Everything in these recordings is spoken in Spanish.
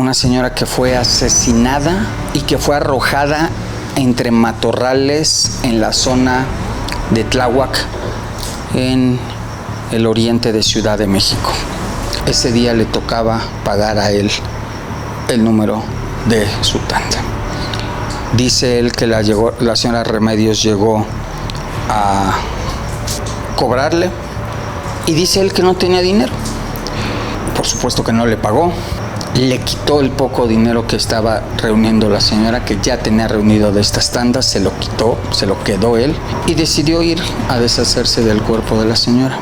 una señora que fue asesinada y que fue arrojada entre matorrales en la zona de Tláhuac, en el oriente de Ciudad de México. Ese día le tocaba pagar a él el número de su tanda. Dice él que la señora Remedios llegó a cobrarle y dice él que no tenía dinero. Por supuesto que no le pagó. Le quitó el poco dinero que estaba reuniendo la señora, que ya tenía reunido de estas tandas, se lo quitó, se lo quedó él y decidió ir a deshacerse del cuerpo de la señora.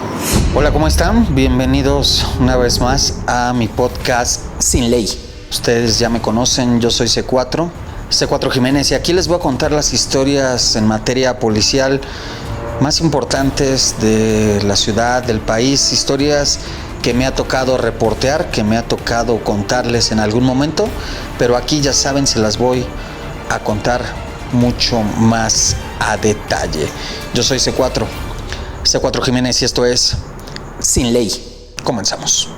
Hola, ¿cómo están? Bienvenidos una vez más a mi podcast Sin Ley. Ustedes ya me conocen, yo soy C4 Jiménez, y aquí les voy a contar las historias en materia policial más importantes de la ciudad, del país, historias que me ha tocado reportear, que me ha tocado contarles en algún momento, pero aquí ya saben, se las voy a contar mucho más a detalle. Yo soy C4 Jiménez y esto es Sin Ley. Comenzamos.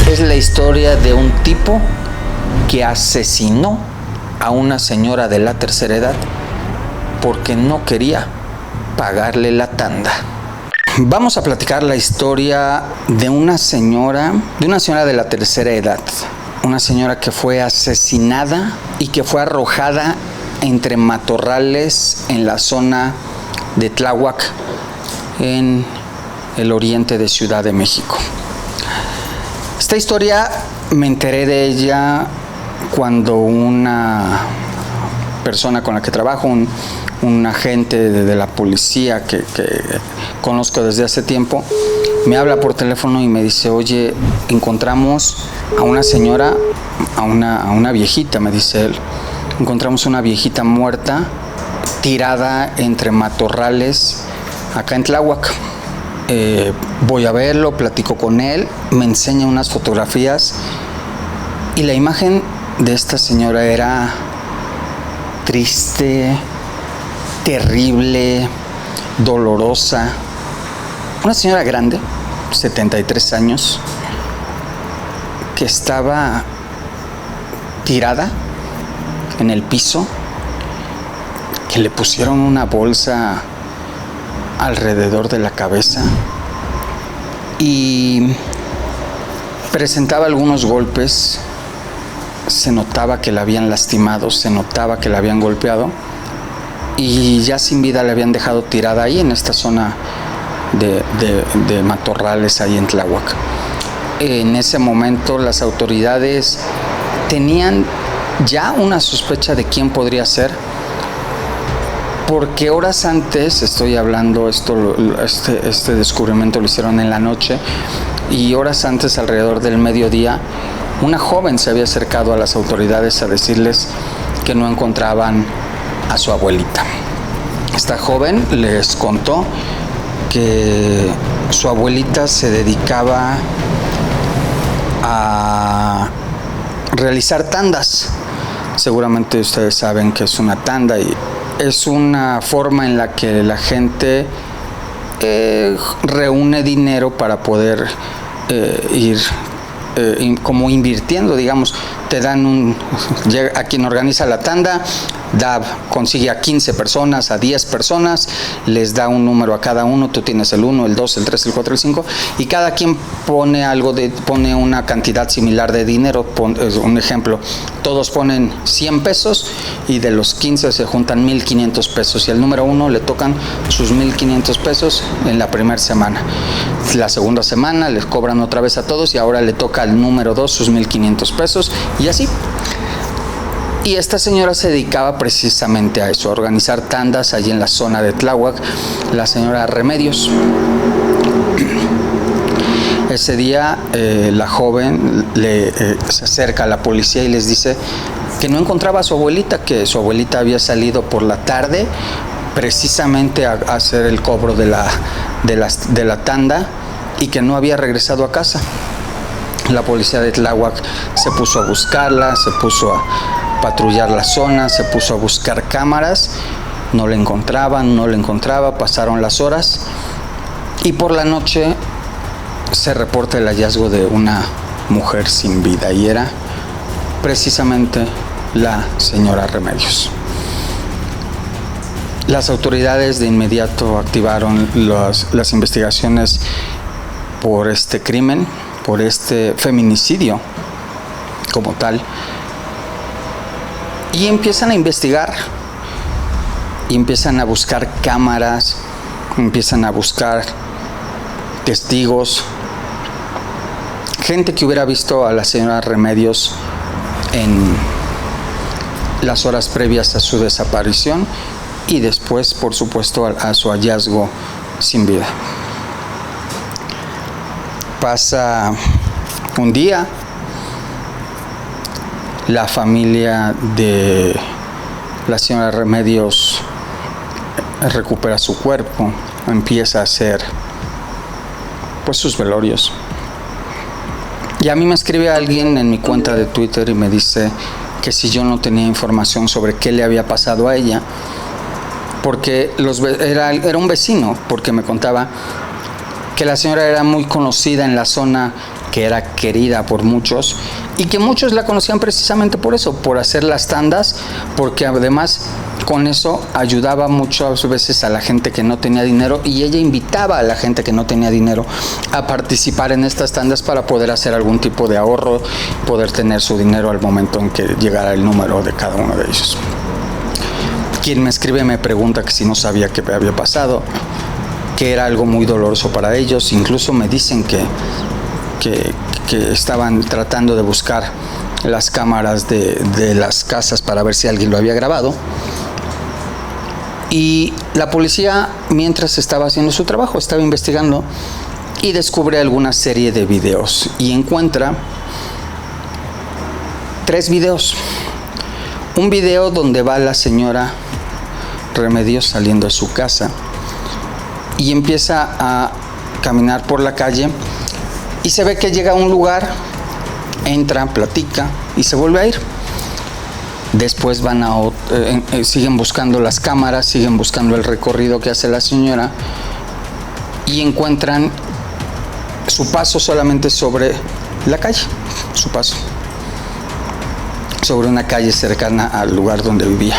Es la historia de un tipo que asesinó a una señora de la tercera edad porque no quería pagarle la tanda. Vamos a platicar la historia de una señora de la tercera edad, una señora que fue asesinada y que fue arrojada entre matorrales en la zona de Tláhuac, en el oriente de Ciudad de México. Esta historia me enteré de ella cuando una persona con la que trabajo, un agente de la policía que conozco desde hace tiempo, me habla por teléfono y me dice: oye, encontramos a una señora, a una viejita, me dice él, encontramos una viejita muerta, tirada entre matorrales acá en Tláhuac. Voy a verlo, platico con él, me enseña unas fotografías y la imagen de esta señora era triste, terrible, dolorosa. Una señora grande, 73 años, que estaba tirada en el piso, que le pusieron una bolsa alrededor de la cabeza y presentaba algunos golpes. Se notaba que la habían lastimado, se notaba que la habían golpeado y ya sin vida la habían dejado tirada ahí en esta zona de matorrales ahí en Tláhuac. En ese momento las autoridades tenían ya una sospecha de quién podría ser, porque horas antes, estoy hablando, este descubrimiento lo hicieron en la noche, y horas antes, alrededor del mediodía, una joven se había acercado a las autoridades a decirles que no encontraban a su abuelita. Esta joven les contó que su abuelita se dedicaba a realizar tandas. Seguramente ustedes saben que es una tanda y es una forma en la que la gente reúne dinero para poder ir como invirtiendo, digamos. Te dan a quien organiza la tanda, consigue a 15 personas, a 10 personas, les da un número a cada uno. Tú tienes el 1, el 2, el 3, el 4, el 5, y cada quien pone una cantidad similar de dinero. Un ejemplo, todos ponen 100 pesos y de los 15 se juntan 1,500 pesos, y al número 1 le tocan sus 1,500 pesos en la primera semana. La segunda semana les cobran otra vez a todos y ahora le toca al número 2 sus 1,500 pesos, y así. Y esta señora se dedicaba precisamente a eso, a organizar tandas allí en la zona de Tláhuac, la señora Remedios. Ese día la joven se acerca a la policía y les dice que no encontraba a su abuelita, que su abuelita había salido por la tarde precisamente a hacer el cobro de la tanda y que no había regresado a casa. La policía de Tláhuac se puso a buscarla, se puso a patrullar la zona, se puso a buscar cámaras, no la encontraba, pasaron las horas y por la noche se reporta el hallazgo de una mujer sin vida, y era precisamente la señora Remedios. Las autoridades de inmediato activaron las investigaciones por este crimen, por este feminicidio como tal, y empiezan a investigar, y empiezan a buscar cámaras, empiezan a buscar testigos, gente que hubiera visto a la señora Remedios en las horas previas a su desaparición y después, por supuesto, a su hallazgo sin vida. Pasa un día, la familia de la señora Remedios recupera su cuerpo, empieza a hacer pues sus velorios. Y a mí me escribe alguien en mi cuenta de Twitter y me dice que si yo no tenía información sobre qué le había pasado a ella, porque era un vecino, porque me contaba que la señora era muy conocida en la zona, que era querida por muchos y que muchos la conocían precisamente por eso, por hacer las tandas, porque además con eso ayudaba muchas veces a la gente que no tenía dinero, y ella invitaba a la gente que no tenía dinero a participar en estas tandas para poder hacer algún tipo de ahorro, poder tener su dinero al momento en que llegara el número de cada uno de ellos. Quien me escribe me pregunta que si no sabía qué había pasado, que era algo muy doloroso para ellos. Incluso me dicen que estaban tratando de buscar las cámaras de las casas para ver si alguien lo había grabado. Y la policía, mientras estaba haciendo su trabajo, estaba investigando y descubre alguna serie de videos y encuentra 3 videos. Un video donde va la señora Remedios saliendo de su casa y empieza a caminar por la calle y se ve que llega a un lugar, entra, platica y se vuelve a ir. Después van siguen buscando las cámaras, siguen buscando el recorrido que hace la señora y encuentran su paso solamente sobre la calle, su paso sobre una calle cercana al lugar donde vivía.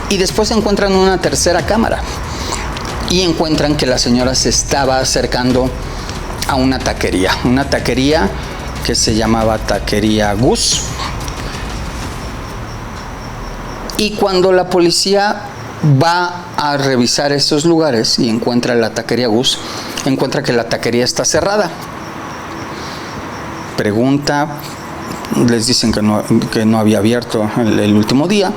Y después encuentran una tercera cámara y encuentran que la señora se estaba acercando a una taquería que se llamaba Taquería Gus. Y cuando la policía va a revisar estos lugares y encuentra la Taquería Gus, encuentra que la taquería está cerrada. Pregunta, les dicen que no había abierto el último día,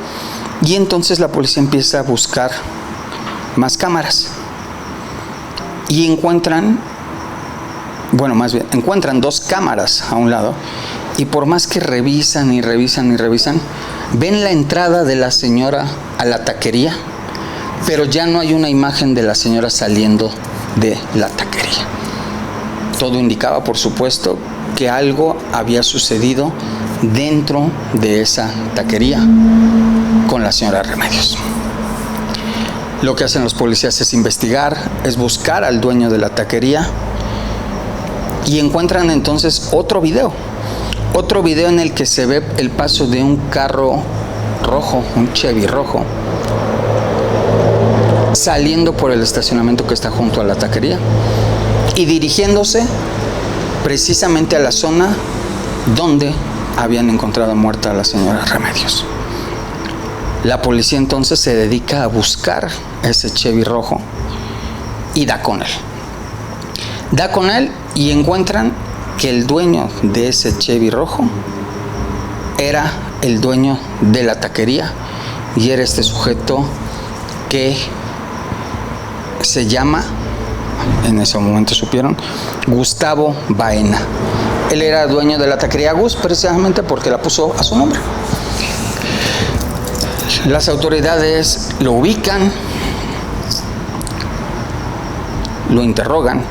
y entonces la policía empieza a buscar más cámaras y encuentran 2 cámaras a un lado, y por más que revisan, ven la entrada de la señora a la taquería, pero ya no hay una imagen de la señora saliendo de la taquería. Todo indicaba, por supuesto, que algo había sucedido dentro de esa taquería con la señora Remedios. Lo que hacen los policías es investigar, es buscar al dueño de la taquería, y encuentran entonces otro video en el que se ve el paso de un carro rojo, un Chevy rojo, saliendo por el estacionamiento que está junto a la taquería y dirigiéndose precisamente a la zona donde habían encontrado muerta a la señora Remedios. La policía entonces se dedica a buscar ese Chevy rojo y da con él y encuentran que el dueño de ese Chevy rojo era el dueño de la taquería, y era este sujeto que se llama, en ese momento supieron, Gustavo Baena. Él era dueño de la taquería Gus precisamente porque la puso a su nombre. Las autoridades lo ubican, lo interrogan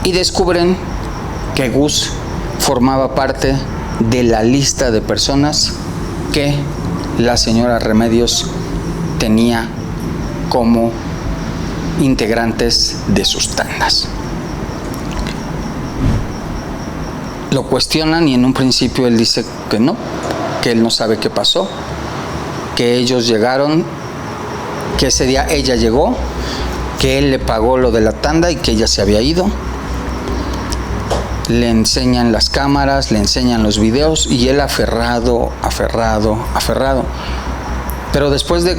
y descubren que Gus formaba parte de la lista de personas que la señora Remedios tenía como integrantes de sus tandas. lo cuestionan y en un principio él dice que no, que él no sabe qué pasó, que ellos llegaron, que ese día ella llegó, que él le pagó lo de la tanda y que ella se había ido. Le enseñan las cámaras, le enseñan los videos y él aferrado. Pero después de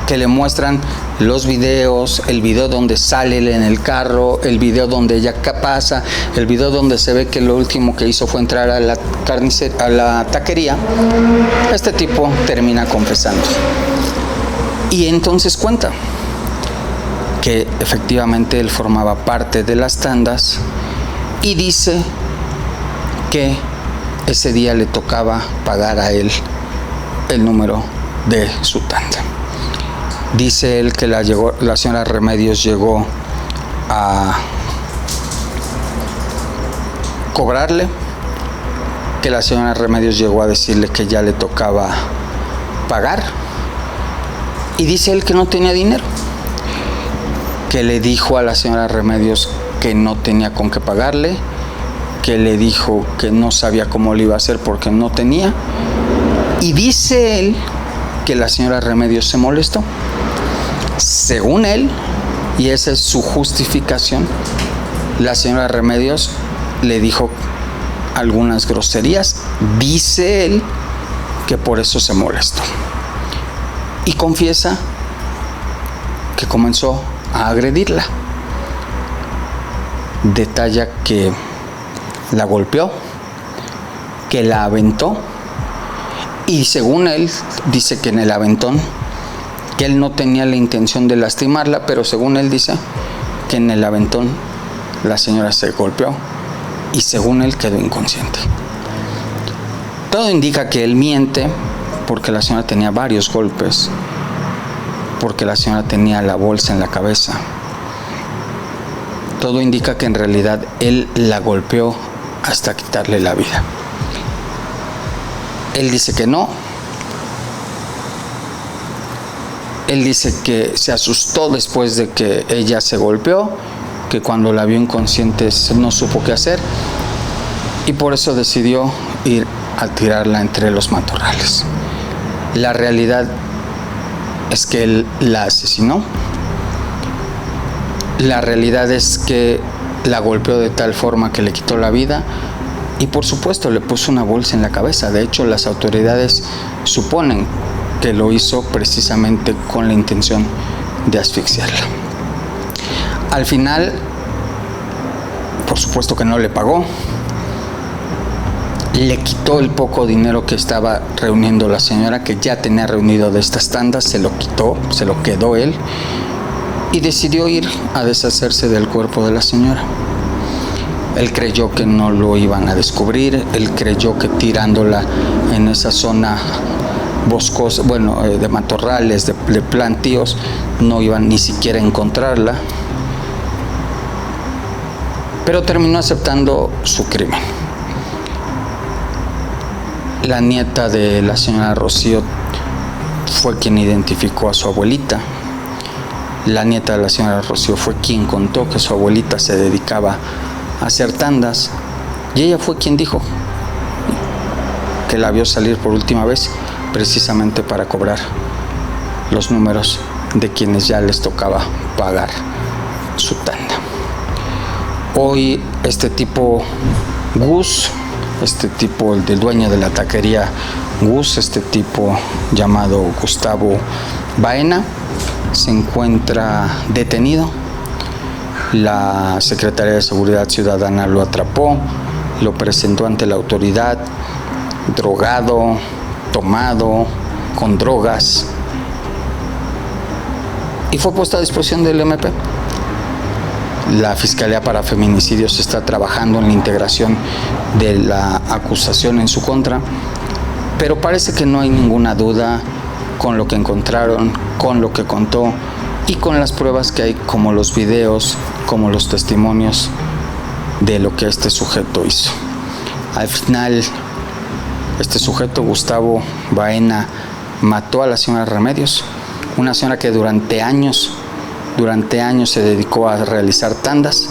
que le muestran los videos, el video donde sale él en el carro, el video donde ella pasa, el video donde se ve que lo último que hizo fue entrar a la taquería, este tipo termina confesando. Y entonces cuenta que efectivamente él formaba parte de las tandas y dice que ese día le tocaba pagar a él el número de su tanda. Dice él que la señora Remedios llegó a cobrarle, que la señora Remedios llegó a decirle que ya le tocaba pagar, y dice él que no tenía dinero, que le dijo a la señora Remedios que no tenía con qué pagarle, que le dijo que no sabía cómo le iba a hacer porque no tenía, y dice él que la señora Remedios se molestó. Según él, y esa es su justificación, la señora Remedios le dijo algunas groserías, dice él que por eso se molestó. Y confiesa que comenzó a agredirla. Detalla que la golpeó, que la aventó, y según él, dice que en el aventón, que él no tenía la intención de lastimarla, pero según él dice que en el aventón la señora se golpeó y según él quedó inconsciente. Todo indica que él miente porque la señora tenía varios golpes, porque la señora tenía la bolsa en la cabeza. Todo indica que en realidad él la golpeó hasta quitarle la vida. Él dice que no. Él dice que se asustó después de que ella se golpeó, que cuando la vio inconsciente no supo qué hacer y por eso decidió ir a tirarla entre los matorrales. La realidad es que él la asesinó. La realidad es que la golpeó de tal forma que le quitó la vida y por supuesto le puso una bolsa en la cabeza. De hecho, las autoridades suponen que lo hizo precisamente con la intención de asfixiarla. Al final, por supuesto que no le pagó, le quitó el poco dinero que estaba reuniendo la señora, que ya tenía reunido de estas tandas, se lo quitó, se lo quedó él y decidió ir a deshacerse del cuerpo de la señora. Él creyó que no lo iban a descubrir, él creyó que tirándola en esa zona boscosa, de matorrales, de plantíos, no iban ni siquiera a encontrarla, pero terminó aceptando su crimen. La nieta de la señora Rocío fue quien identificó a su abuelita. La nieta de la señora Rocío fue quien contó que su abuelita se dedicaba a hacer tandas y ella fue quien dijo que la vio salir por última vez precisamente para cobrar los números de quienes ya les tocaba pagar su tanda. Hoy este tipo Gus, el del dueño de la taquería Gus, este tipo llamado Gustavo Baena, se encuentra detenido. La Secretaría de Seguridad Ciudadana lo atrapó, lo presentó ante la autoridad, drogado, tomado, con drogas, y fue puesto a disposición del MP. La Fiscalía para Feminicidios está trabajando en la integración de la acusación en su contra, pero parece que no hay ninguna duda con lo que encontraron, con lo que contó y con las pruebas que hay, como los videos, como los testimonios de lo que este sujeto hizo. Al final, este sujeto, Gustavo Baena, mató a la señora Remedios, una señora que durante años se dedicó a realizar tandas,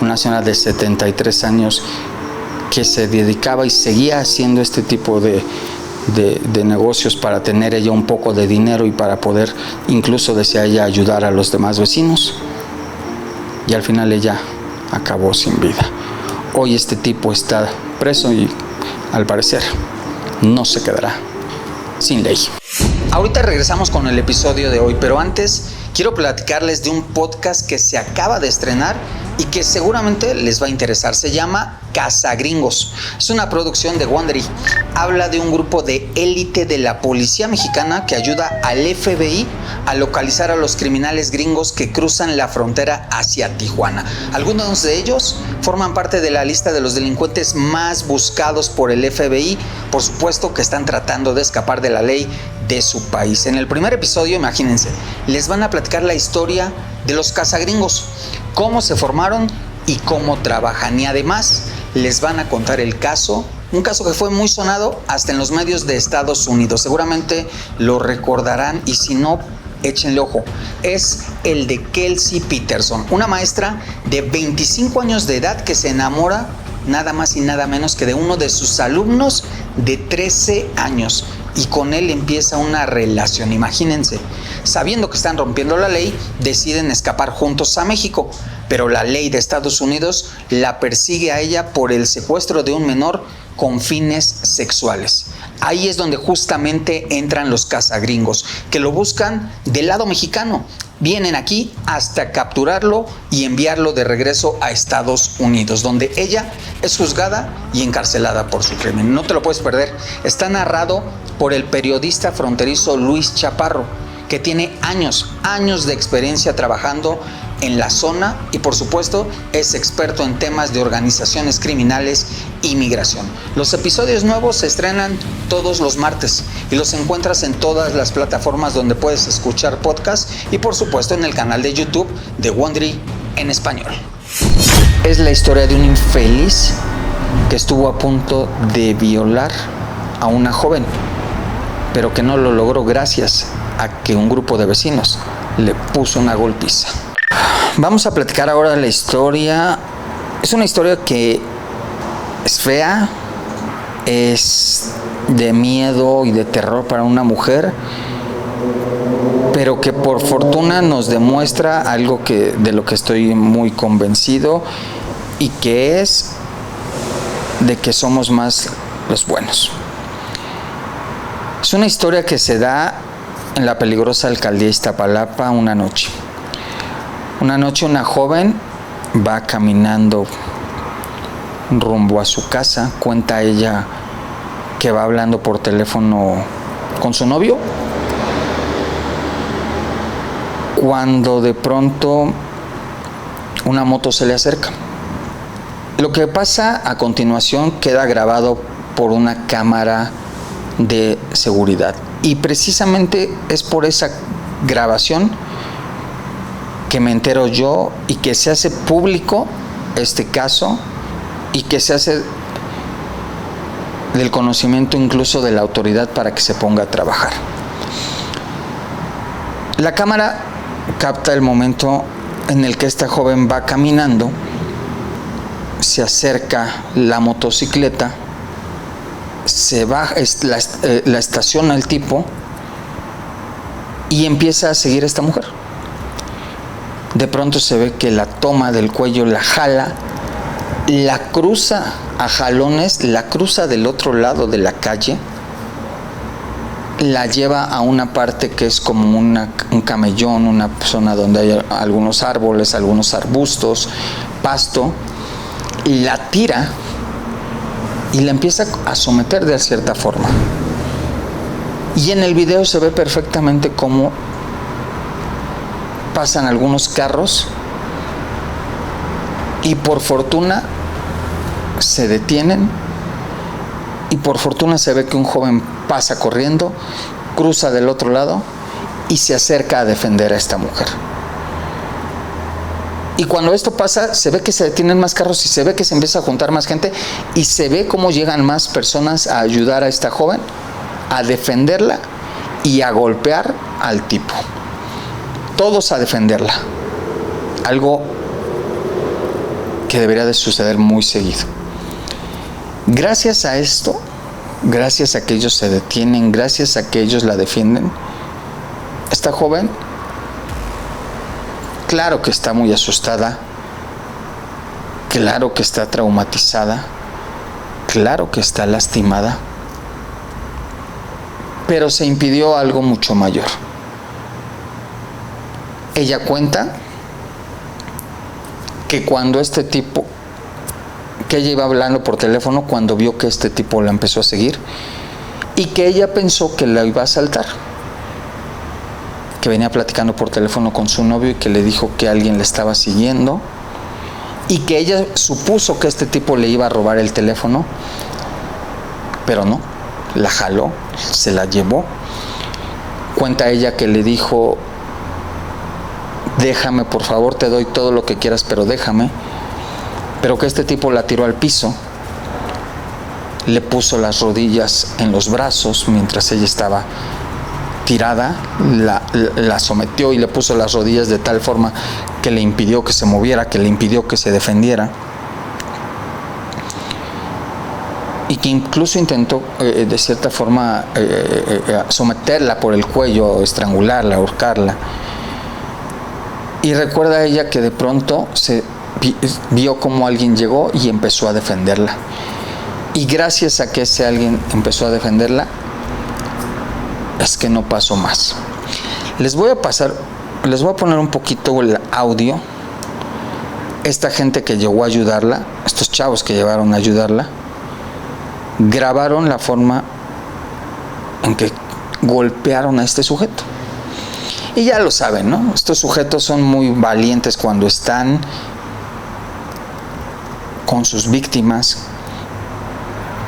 una señora de 73 años que se dedicaba y seguía haciendo este tipo de negocios para tener ella un poco de dinero y para poder, incluso decía ella, ayudar a los demás vecinos. Y al final ella acabó sin vida. Hoy este tipo está preso y al parecer no se quedará sin ley. Ahorita regresamos con el episodio de hoy, pero antes quiero platicarles de un podcast que se acaba de estrenar y que seguramente les va a interesar. Se llama Cazagringos. Es una producción de Wondery. Habla de un grupo de élite de la policía mexicana que ayuda al FBI a localizar a los criminales gringos que cruzan la frontera hacia Tijuana. Algunos de ellos forman parte de la lista de los delincuentes más buscados por el FBI. Por supuesto que están tratando de escapar de la ley de su país. En el primer episodio, imagínense, les van a platicar la historia de los cazagringos, cómo se formaron y cómo trabajan. Y además les van a contar el caso, un caso que fue muy sonado hasta en los medios de Estados Unidos. Seguramente lo recordarán y si no, échenle ojo. Es el de Kelsey Peterson, una maestra de 25 años de edad que se enamora nada más y nada menos que de uno de sus alumnos de 13 años. Y con él empieza una relación. Imagínense, sabiendo que están rompiendo la ley, deciden escapar juntos a México, pero la ley de Estados Unidos la persigue a ella por el secuestro de un menor con fines sexuales. Ahí es donde justamente entran los cazagringos, que lo buscan del lado mexicano. Vienen aquí hasta capturarlo y enviarlo de regreso a Estados Unidos, donde ella es juzgada y encarcelada por su crimen. No te lo puedes perder. Está narrado por el periodista fronterizo Luis Chaparro, que tiene años de experiencia trabajando en la zona y por supuesto es experto en temas de organizaciones criminales y migración. Los episodios nuevos se estrenan todos los martes y los encuentras en todas las plataformas donde puedes escuchar podcasts y por supuesto en el canal de YouTube de Wondery en español. Es la historia de un infeliz que estuvo a punto de violar a una joven, pero que no lo logró gracias a que un grupo de vecinos le puso una golpiza. Vamos a platicar ahora la historia. Es una historia que es fea, es de miedo y de terror para una mujer, pero que por fortuna nos demuestra algo de lo que estoy muy convencido, y que es de que somos más los buenos. Es una historia que se da en la peligrosa alcaldía Iztapalapa una noche. Una noche una joven va caminando rumbo a su casa. Cuenta ella que va hablando por teléfono con su novio, cuando de pronto una moto se le acerca. Lo que pasa a continuación queda grabado por una cámara de seguridad, y precisamente es por esa grabación que me entero yo y que se hace público este caso y que se hace del conocimiento incluso de la autoridad para que se ponga a trabajar. La cámara capta el momento en el que esta joven va caminando, se acerca la motocicleta, se baja, la estaciona el tipo y empieza a seguir a esta mujer. De pronto se ve que la toma del cuello, la jala, la cruza a jalones, la cruza del otro lado de la calle, la lleva a una parte que es como un camellón, una zona donde hay algunos árboles, algunos arbustos, pasto, la tira y la empieza a someter de cierta forma. Y en el video se ve perfectamente cómo pasan algunos carros y por fortuna se detienen, y por fortuna se ve que un joven pasa corriendo, cruza del otro lado y se acerca a defender a esta mujer. Y cuando esto pasa, se ve que se detienen más carros y se ve que se empieza a juntar más gente y se ve cómo llegan más personas a ayudar a esta joven, a defenderla y a golpear al tipo. Todos a defenderla. Algo que debería de suceder muy seguido. Gracias a esto, gracias a que ellos se detienen, gracias a que ellos la defienden, esta joven, claro que está muy asustada, claro que está traumatizada, claro que está lastimada, pero se impidió algo mucho mayor. Ella cuenta que cuando este tipo, que ella iba hablando por teléfono cuando vio que este tipo la empezó a seguir y que ella pensó que la iba a asaltar, que venía platicando por teléfono con su novio y que le dijo que alguien le estaba siguiendo y que ella supuso que este tipo le iba a robar el teléfono, pero no, la jaló, se la llevó. Cuenta ella que le dijo: déjame, por favor, te doy todo lo que quieras, pero déjame. Pero que este tipo la tiró al piso, le puso las rodillas en los brazos mientras ella estaba tirada, la sometió y le puso las rodillas de tal forma que le impidió que se moviera, que le impidió que se defendiera, y que incluso intentó de cierta forma someterla por el cuello, estrangularla, ahorcarla. Y recuerda ella que de pronto se vio como alguien llegó y empezó a defenderla. Y gracias a que ese alguien empezó a defenderla, es que no pasó más. Les voy a poner un poquito el audio. Esta gente que llegó a ayudarla, estos chavos que llegaron a ayudarla, grabaron la forma en que golpearon a este sujeto. Y ya lo saben, ¿no? Estos sujetos son muy valientes cuando están con sus víctimas,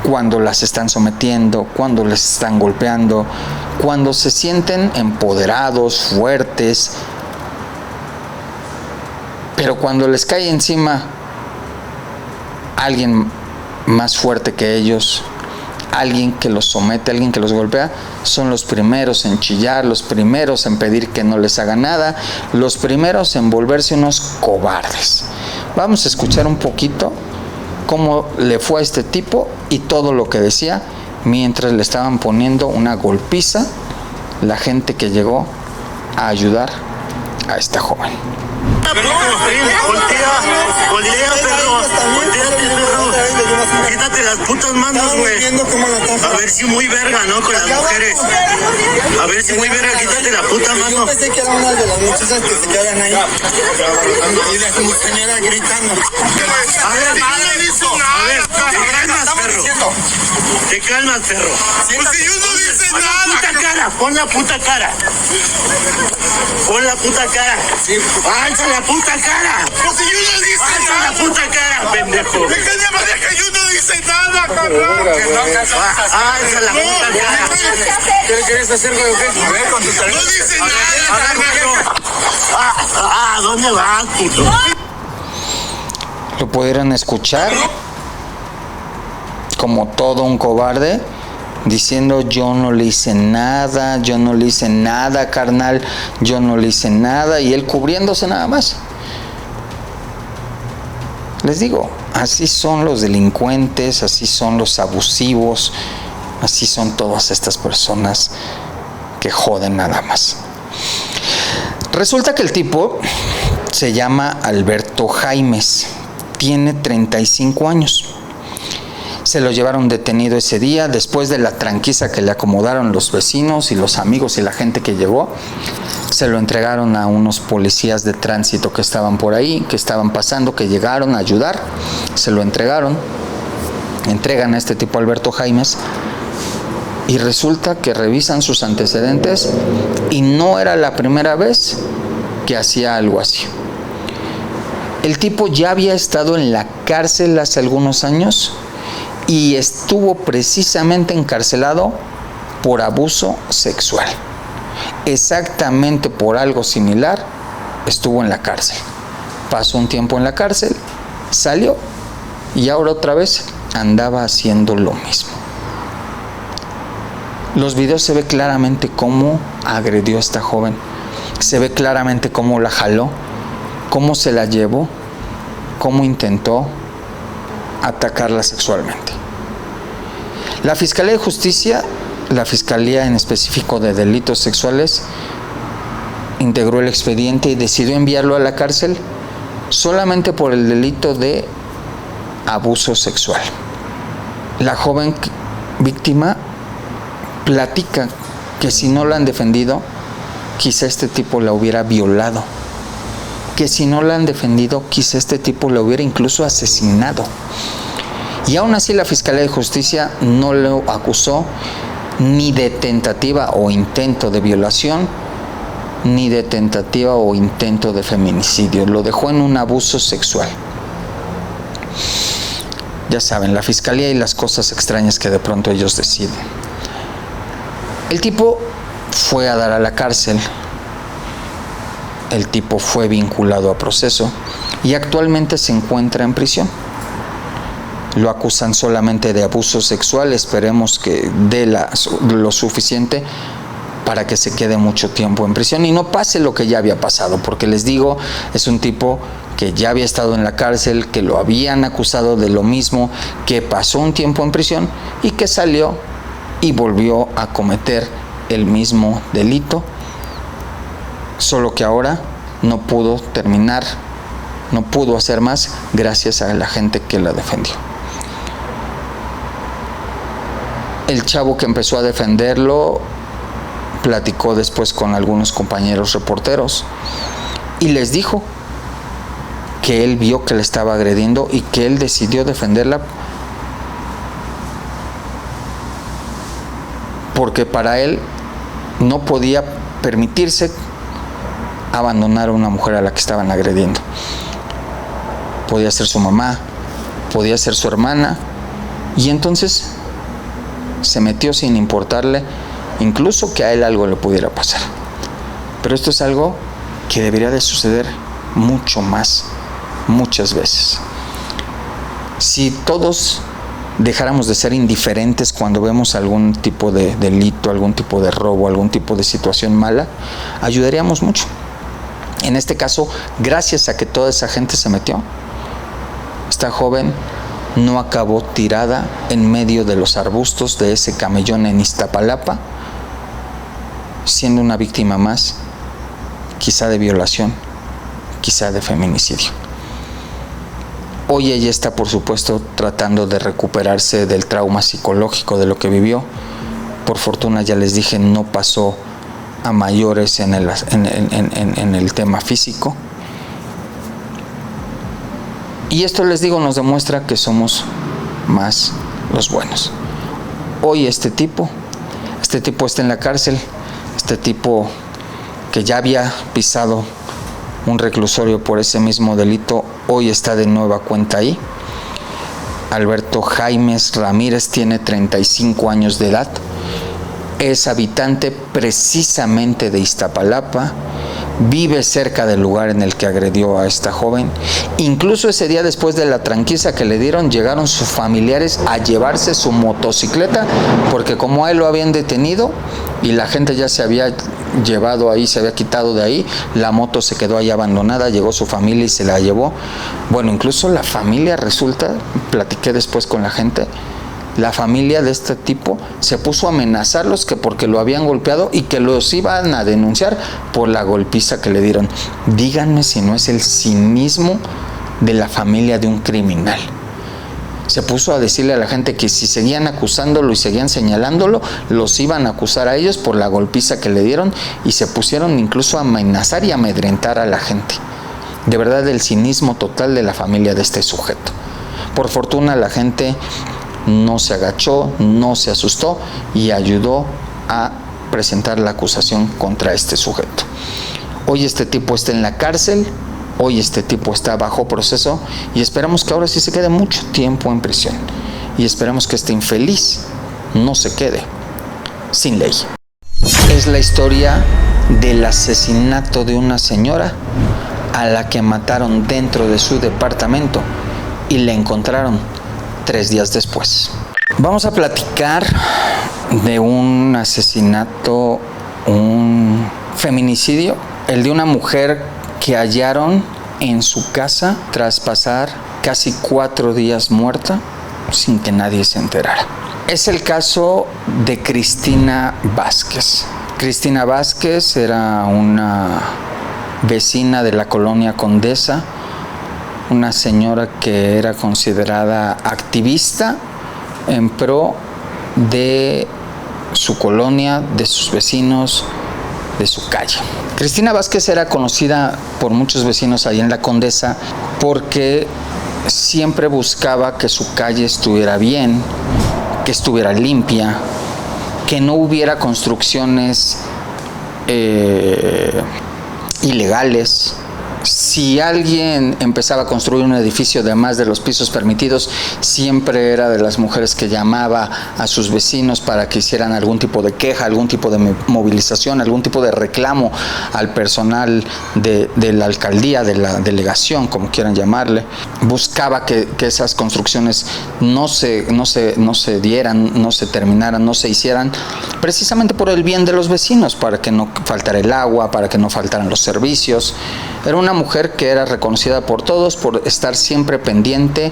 cuando las están sometiendo, cuando les están golpeando, cuando se sienten empoderados, fuertes. Pero cuando les cae encima alguien más fuerte que ellos, alguien que los somete, alguien que los golpea, son los primeros en chillar, los primeros en pedir que no les haga nada, los primeros en volverse unos cobardes. Vamos a escuchar un poquito cómo le fue a este tipo y todo lo que decía mientras le estaban poniendo una golpiza la gente que llegó a ayudar a esta joven. Quítate las putas manos, güey. A ver si muy verga, ¿no? Con las mujeres. A ver si muy verga, quítate la puta mano. Yo pensé que era una de las muchachas que se quedan ahí. Y la señora gritando. A ver, te calmas, perro. Te calmas, perro. Pues si yo no dice nada. Pon la puta cara. Pon la puta cara. Alza la puta cara. Pues si yo no dice Alza nada. la puta cara, pendejo. ¿De qué llama de que yo no dice nada, cabrón? Alza la puta cara. ¿Qué le querés hacer, güey? A ver, con tu teléfono. No dice nada. ¿Dónde vas, puto? Lo pudieron escuchar como todo un cobarde diciendo: yo no le hice nada, yo no le hice nada, carnal, yo no le hice nada, y él cubriéndose nada más. Les digo, así son los delincuentes, así son los abusivos, así son todas estas personas que joden nada más. Resulta que el tipo se llama Alberto Jaimes, tiene 35 años. Se lo llevaron detenido ese día, después de la tranquiza que le acomodaron los vecinos y los amigos y la gente que llegó. Se lo entregaron a unos policías de tránsito que estaban por ahí, que estaban pasando, que llegaron a ayudar. Se lo entregaron. Entregan a este tipo, Alberto Jaimes, y resulta que revisan sus antecedentes y no era la primera vez que hacía algo así. El tipo ya había estado en la cárcel hace algunos años y estuvo precisamente encarcelado por abuso sexual. Exactamente por algo similar estuvo en la cárcel. Pasó un tiempo en la cárcel, salió y ahora otra vez andaba haciendo lo mismo. Los videos se ve claramente cómo agredió a esta joven. Se ve claramente cómo la jaló, cómo se la llevó, cómo intentó atacarla sexualmente. La Fiscalía de Justicia, la Fiscalía en específico de Delitos Sexuales, integró el expediente y decidió enviarlo a la cárcel solamente por el delito de abuso sexual. La joven víctima platica que si no la han defendido, quizá este tipo la hubiera violado, que si no la han defendido, quizá este tipo la hubiera incluso asesinado. Y aún así la Fiscalía de Justicia no lo acusó ni de tentativa o intento de violación, ni de tentativa o intento de feminicidio. Lo dejó en un abuso sexual. Ya saben, la Fiscalía y las cosas extrañas que de pronto ellos deciden. El tipo fue a dar a la cárcel, el tipo fue vinculado a proceso y actualmente se encuentra en prisión. Lo acusan solamente de abuso sexual, esperemos que dé lo suficiente para que se quede mucho tiempo en prisión y no pase lo que ya había pasado, porque les digo, es un tipo que ya había estado en la cárcel, que lo habían acusado de lo mismo, que pasó un tiempo en prisión y que salió y volvió a cometer el mismo delito, solo que ahora no pudo terminar, no pudo hacer más gracias a la gente que la defendió. El chavo que empezó a defenderlo platicó después con algunos compañeros reporteros y les dijo que él vio que le estaba agrediendo y que él decidió defenderla porque para él no podía permitirse abandonar a una mujer a la que estaban agrediendo. Podía ser su mamá, podía ser su hermana, y entonces se metió sin importarle incluso que a él algo le pudiera pasar. Pero esto es algo que debería de suceder mucho más, muchas veces. Si todos dejáramos de ser indiferentes cuando vemos algún tipo de delito, algún tipo de robo, algún tipo de situación mala, ayudaríamos mucho. En este caso, gracias a que toda esa gente se metió, esta joven no acabó tirada en medio de los arbustos de ese camellón en Iztapalapa, siendo una víctima más, quizá de violación, quizá de feminicidio. Hoy ella está, por supuesto, tratando de recuperarse del trauma psicológico de lo que vivió. Por fortuna, ya les dije, no pasó a mayores en el tema físico. Y esto, les digo, nos demuestra que somos más los buenos. Hoy este tipo está en la cárcel, este tipo que ya había pisado un reclusorio por ese mismo delito, hoy está de nueva cuenta ahí. Alberto Jaimes Ramírez tiene 35 años de edad, es habitante precisamente de Iztapalapa, vive cerca del lugar en el que agredió a esta joven. Incluso ese día, después de la tranquiza que le dieron, llegaron sus familiares a llevarse su motocicleta, porque como a él lo habían detenido y la gente ya se había llevado ahí, se había quitado de ahí, la moto se quedó ahí abandonada, llegó su familia y se la llevó. Bueno, incluso la familia, resulta, platiqué después con la gente, la familia de este tipo se puso a amenazarlos que porque lo habían golpeado y que los iban a denunciar por la golpiza que le dieron. Díganme si no es el cinismo de la familia de un criminal. Se puso a decirle a la gente que si seguían acusándolo y seguían señalándolo, los iban a acusar a ellos por la golpiza que le dieron, y se pusieron incluso a amenazar y amedrentar a la gente. De verdad, el cinismo total de la familia de este sujeto. Por fortuna, la gente no se agachó, no se asustó y ayudó a presentar la acusación contra este sujeto. Hoy este tipo está en la cárcel, hoy este tipo está bajo proceso y esperamos que ahora sí se quede mucho tiempo en prisión. Y esperamos que este infeliz no se quede sin ley. Es la historia del asesinato de una señora a la que mataron dentro de su departamento y la encontraron 3 días después. Vamos a platicar de un asesinato, un feminicidio, el de una mujer que hallaron en su casa tras pasar casi 4 días muerta sin que nadie se enterara. Es el caso de Cristina Vázquez. Cristina Vázquez era una vecina de la colonia Condesa, una señora que era considerada activista en pro de su colonia, de sus vecinos, de su calle. Cristina Vázquez era conocida por muchos vecinos ahí en la Condesa porque siempre buscaba que su calle estuviera bien, que estuviera limpia, que no hubiera construcciones ilegales. Si alguien empezaba a construir un edificio de más de los pisos permitidos, siempre era de las mujeres que llamaba a sus vecinos para que hicieran algún tipo de queja, algún tipo de movilización, algún tipo de reclamo al personal de la alcaldía, de la delegación, como quieran llamarle. Buscaba que esas construcciones no se dieran, no se terminaran, no se hicieran, precisamente por el bien de los vecinos, para que no faltara el agua, para que no faltaran los servicios. Era una mujer que era reconocida por todos por estar siempre pendiente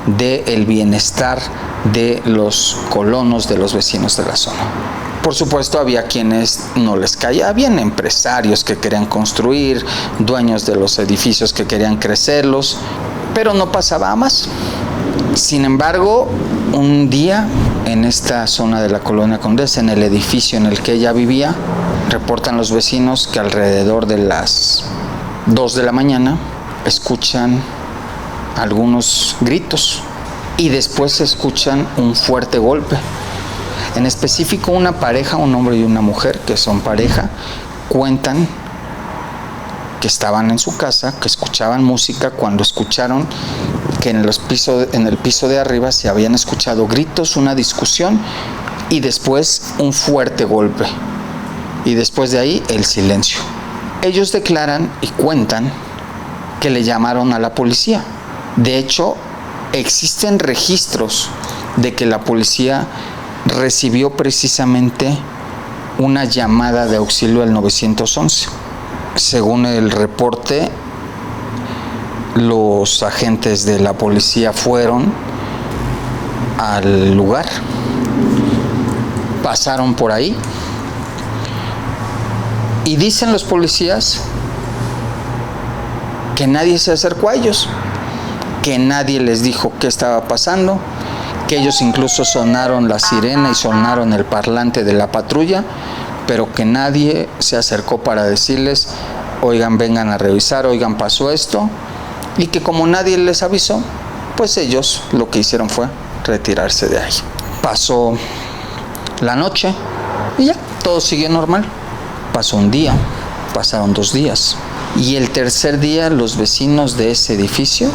del bienestar de los colonos, de los vecinos de la zona. Por supuesto, había quienes no les caía bien, empresarios que querían construir, dueños de los edificios que querían crecerlos, pero no pasaba a más. Sin embargo, un día en esta zona de la colonia Condesa, en el edificio en el que ella vivía, reportan los vecinos que alrededor de las 2 de la mañana escuchan algunos gritos y después escuchan un fuerte golpe. En específico, una pareja, un hombre y una mujer que son pareja, cuentan que estaban en su casa, que escuchaban música cuando escucharon que en el piso de arriba se habían escuchado gritos, una discusión y después un fuerte golpe. Y después de ahí el silencio. Ellos declaran y cuentan que le llamaron a la policía. De hecho, existen registros de que la policía recibió precisamente una llamada de auxilio al 911. Según el reporte, los agentes de la policía fueron al lugar, pasaron por ahí. Y dicen los policías que nadie se acercó a ellos, que nadie les dijo qué estaba pasando, que ellos incluso sonaron la sirena y sonaron el parlante de la patrulla, pero que nadie se acercó para decirles, oigan, vengan a revisar, oigan, pasó esto, y que como nadie les avisó, pues ellos lo que hicieron fue retirarse de ahí. Pasó la noche y ya, todo siguió normal. Pasó un día, pasaron 2 días y el tercer día los vecinos de ese edificio,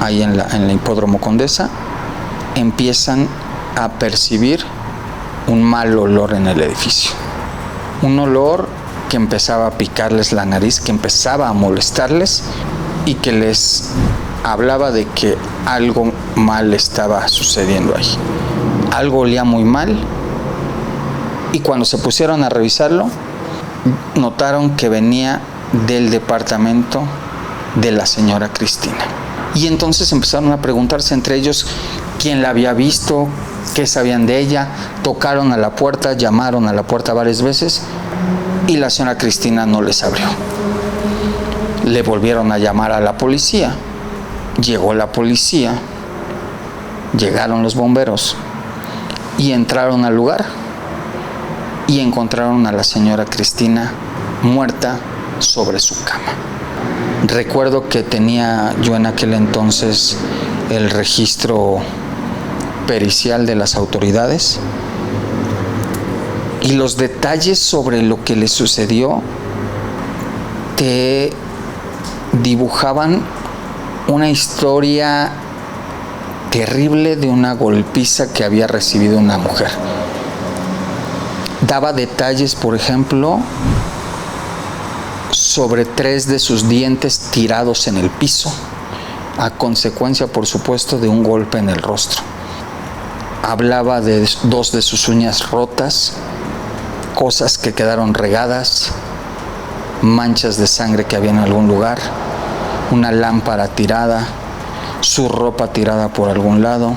ahí en la Hipódromo Condesa, empiezan a percibir un mal olor en el edificio. Un olor que empezaba a picarles la nariz, que empezaba a molestarles y que les hablaba de que algo mal estaba sucediendo ahí. Algo olía muy mal y cuando se pusieron a revisarlo, notaron que venía del departamento de la señora Cristina. Y entonces empezaron a preguntarse entre ellos quién la había visto, qué sabían de ella. Tocaron a la puerta, llamaron a la puerta varias veces y la señora Cristina no les abrió. Le volvieron a llamar a la policía. Llegó la policía, llegaron los bomberos y entraron al lugar. Y encontraron a la señora Cristina muerta sobre su cama. Recuerdo que tenía yo en aquel entonces el registro pericial de las autoridades y los detalles sobre lo que le sucedió te dibujaban una historia terrible de una golpiza que había recibido una mujer. Daba detalles, por ejemplo, sobre 3 de sus dientes tirados en el piso, a consecuencia, por supuesto, de un golpe en el rostro. Hablaba de 2 de sus uñas rotas, cosas que quedaron regadas, manchas de sangre que había en algún lugar, una lámpara tirada, su ropa tirada por algún lado,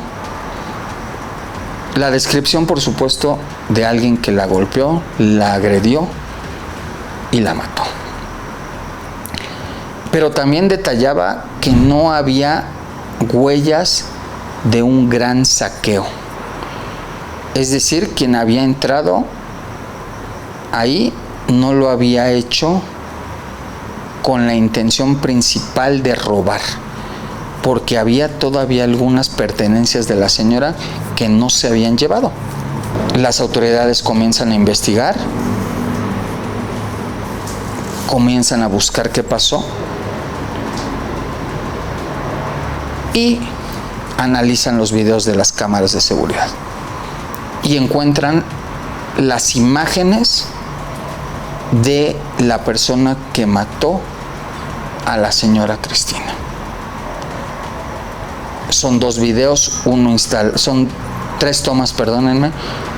La descripción, por supuesto, de alguien que la golpeó, la agredió y la mató. Pero también detallaba que no había huellas de un gran saqueo. Es decir, quien había entrado ahí no lo había hecho con la intención principal de robar, porque había todavía algunas pertenencias de la señora que no se habían llevado. Las autoridades comienzan a investigar, comienzan a buscar qué pasó y analizan los videos de las cámaras de seguridad y encuentran las imágenes de la persona que mató a la señora Cristina. Son dos videos, son tres tomas, perdónenme,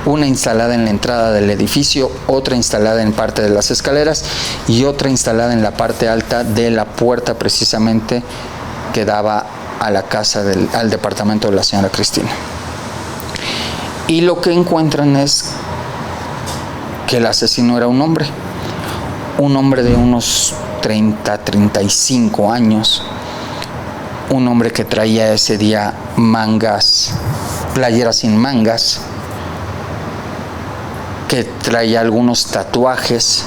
una instalada en la entrada del edificio, otra instalada en parte de las escaleras y otra instalada en la parte alta de la puerta precisamente que daba a la casa al departamento de la señora Cristina. Y lo que encuentran es que el asesino era un hombre de unos 30-35 años, un hombre que traía ese día playeras sin mangas, que traía algunos tatuajes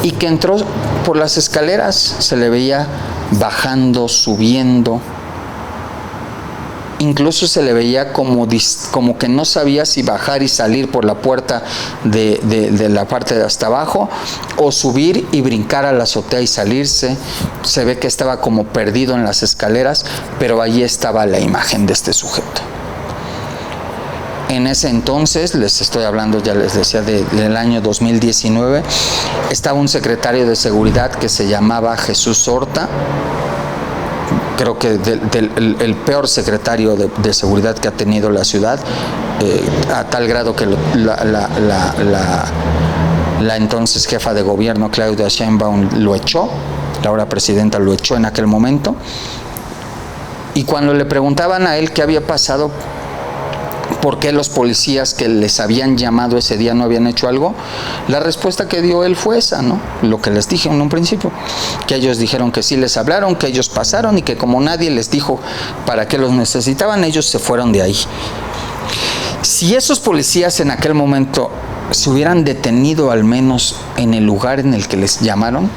y que entró por las escaleras, se le veía bajando, subiendo, incluso se le veía como que no sabía si bajar y salir por la puerta de la parte de hasta abajo o subir y brincar a la azotea y salirse. Se ve que estaba como perdido en las escaleras, pero allí estaba la imagen de este sujeto. En ese entonces, les estoy hablando, ya les decía, del año 2019, estaba un secretario de seguridad que se llamaba Jesús Horta. Creo que el peor secretario de seguridad que ha tenido la ciudad, a tal grado que la entonces jefa de gobierno, Claudia Sheinbaum, lo echó, la ahora presidenta lo echó en aquel momento. Y cuando le preguntaban a él qué había pasado, por qué los policías que les habían llamado ese día no habían hecho algo, la respuesta que dio él fue esa, ¿no? Lo que les dije en un principio, que ellos dijeron que sí les hablaron, que ellos pasaron y que como nadie les dijo para qué los necesitaban, ellos se fueron de ahí. Si esos policías en aquel momento se hubieran detenido al menos en el lugar en el que les llamaron,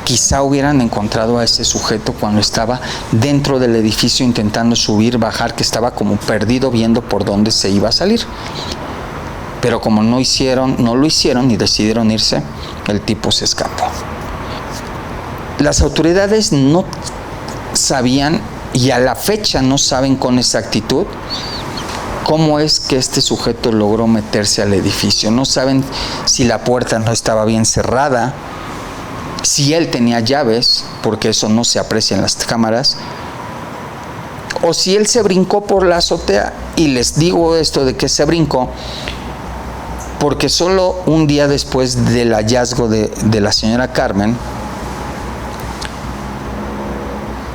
quizá hubieran encontrado a ese sujeto cuando estaba dentro del edificio intentando subir, bajar, que estaba como perdido viendo por dónde se iba a salir. Pero como no lo hicieron y decidieron irse, el tipo se escapó. Las autoridades no sabían y a la fecha no saben con exactitud cómo es que este sujeto logró meterse al edificio. No saben si la puerta no estaba bien cerrada, si él tenía llaves, porque eso no se aprecia en las cámaras, o si él se brincó por la azotea. Y les digo esto de que se brincó porque solo un día después del hallazgo de la señora Carmen,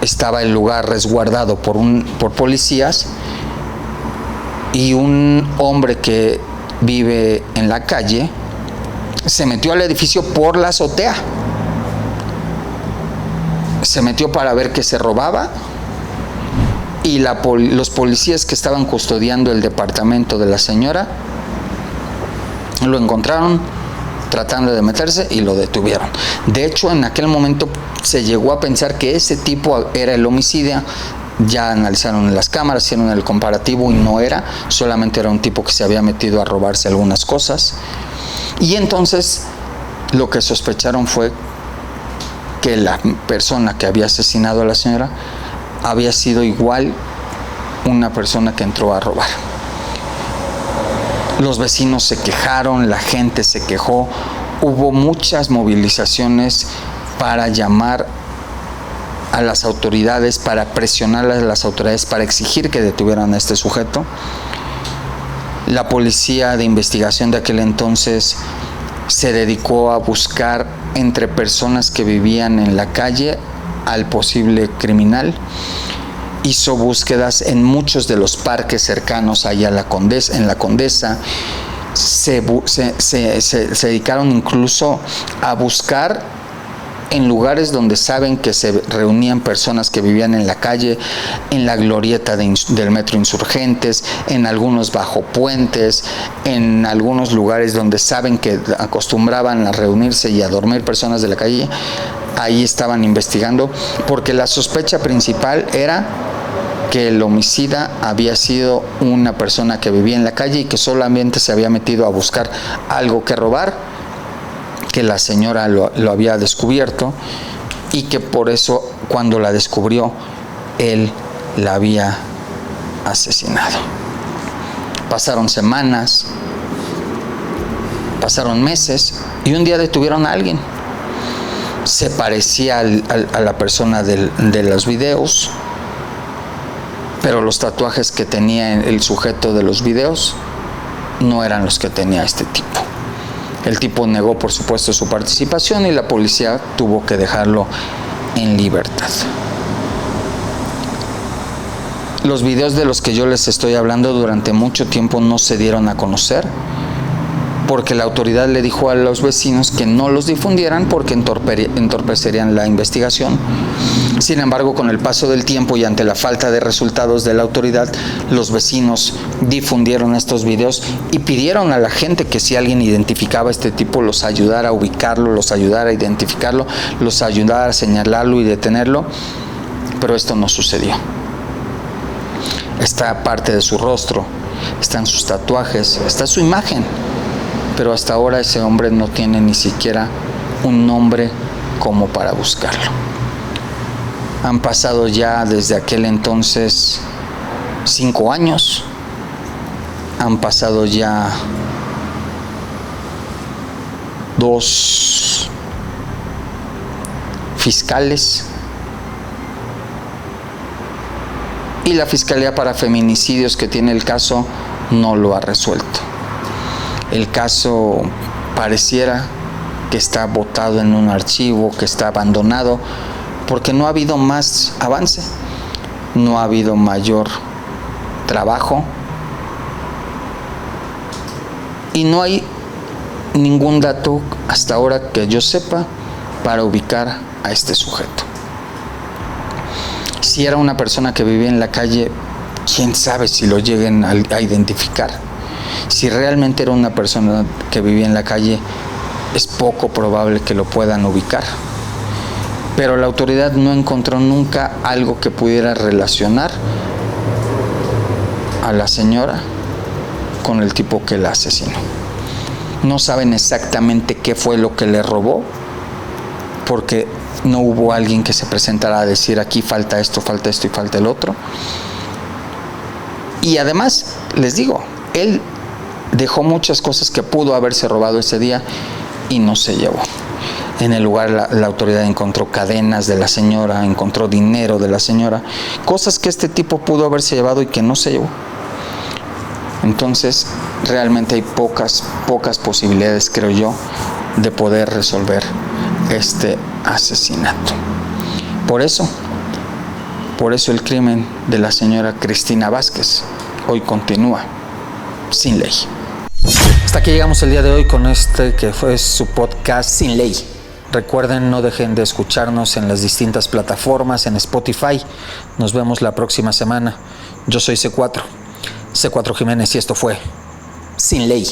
estaba el lugar resguardado por policías, y un hombre que vive en la calle se metió al edificio por la azotea. Se metió para ver qué se robaba, y los policías que estaban custodiando el departamento de la señora lo encontraron tratando de meterse y lo detuvieron. De hecho, en aquel momento se llegó a pensar que ese tipo era el homicida. Ya analizaron en las cámaras, hicieron el comparativo y no era, solamente era un tipo que se había metido a robarse algunas cosas. Y entonces lo que sospecharon fue que la persona que había asesinado a la señora había sido igual una persona que entró a robar. Los vecinos se quejaron, la gente se quejó, hubo muchas movilizaciones para llamar a las autoridades, para presionar a las autoridades, para exigir que detuvieran a este sujeto. La policía de investigación de aquel entonces se dedicó a buscar entre personas que vivían en la calle al posible criminal, hizo búsquedas en muchos de los parques cercanos allá a en la Condesa. Se dedicaron incluso a buscar en lugares donde saben que se reunían personas que vivían en la calle, en la glorieta del Metro Insurgentes, en algunos bajo puentes, en algunos lugares donde saben que acostumbraban a reunirse y a dormir personas de la calle. Ahí estaban investigando, porque la sospecha principal era que el homicida había sido una persona que vivía en la calle y que solamente se había metido a buscar algo que robar, que la señora lo había descubierto y que por eso cuando la descubrió él la había asesinado. Pasaron semanas, pasaron meses y un día detuvieron a alguien. Se parecía a la persona de los videos, pero los tatuajes que tenía el sujeto de los videos no eran los que tenía este tipo. El tipo negó, por supuesto, su participación y la policía tuvo que dejarlo en libertad. Los videos de los que yo les estoy hablando durante mucho tiempo no se dieron a conocer porque la autoridad le dijo a los vecinos que no los difundieran porque entorpecerían la investigación. Sin embargo, con el paso del tiempo y ante la falta de resultados de la autoridad, los vecinos difundieron estos videos y pidieron a la gente que si alguien identificaba a este tipo, los ayudara a ubicarlo, los ayudara a identificarlo, los ayudara a señalarlo y detenerlo, pero esto no sucedió. Está parte de su rostro, están sus tatuajes, está su imagen, pero hasta ahora ese hombre no tiene ni siquiera un nombre como para buscarlo. Han pasado ya desde aquel entonces 5 años, han pasado ya 2 fiscales y la Fiscalía para Feminicidios que tiene el caso no lo ha resuelto. El caso pareciera que está botado en un archivo, que está abandonado, porque no ha habido más avance, no ha habido mayor trabajo y no hay ningún dato hasta ahora que yo sepa para ubicar a este sujeto. Si era una persona que vivía en la calle, quién sabe si lo lleguen a identificar. Si realmente era una persona que vivía en la calle, es poco probable que lo puedan ubicar. Pero la autoridad no encontró nunca algo que pudiera relacionar a la señora con el tipo que la asesinó. No saben exactamente qué fue lo que le robó, porque no hubo alguien que se presentara a decir aquí falta esto y falta el otro. Y además, les digo, él dejó muchas cosas que pudo haberse robado ese día y no se llevó. En el lugar la autoridad encontró cadenas de la señora, encontró dinero de la señora, cosas que este tipo pudo haberse llevado y que no se llevó. Entonces, realmente hay pocas posibilidades, creo yo, de poder resolver este asesinato. Por eso el crimen de la señora Cristina Vázquez hoy continúa sin ley. Hasta aquí llegamos el día de hoy con este que fue su podcast Sin Ley. Recuerden, no dejen de escucharnos en las distintas plataformas, en Spotify. Nos vemos la próxima semana. Yo soy C4 Jiménez y esto fue Sin Ley.